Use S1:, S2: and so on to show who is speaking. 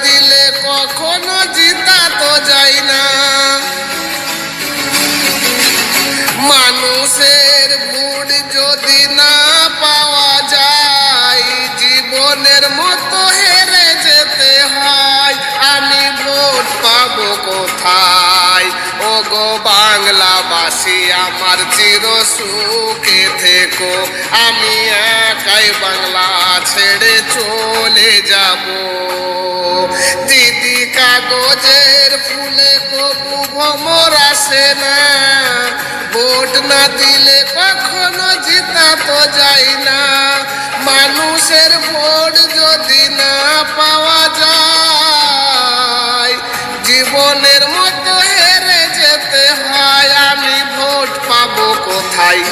S1: দিলে কখনো জিতা তো যায় না। মানুষের ভোট যদি না পাওয়া যায়, জীবনের মতো হেরে যেতে হয়। আমি ভোট পাবো কোথায়? ওগো বাংলাবাসী আমার চির সুখে থেকো, আমি একাই বাংলা ছেড়ে চলে যাব। দিদি কাগজের ফুলে কবু ভ্রমর আসে না, ভোট না দিলে কখনো জিতা তো যায় না। মানুষের ভোট যদি না পাওয়া যায়, জীবনের মতো হেরে যেতে হয়। আমি ভোট পাবো কোথায়?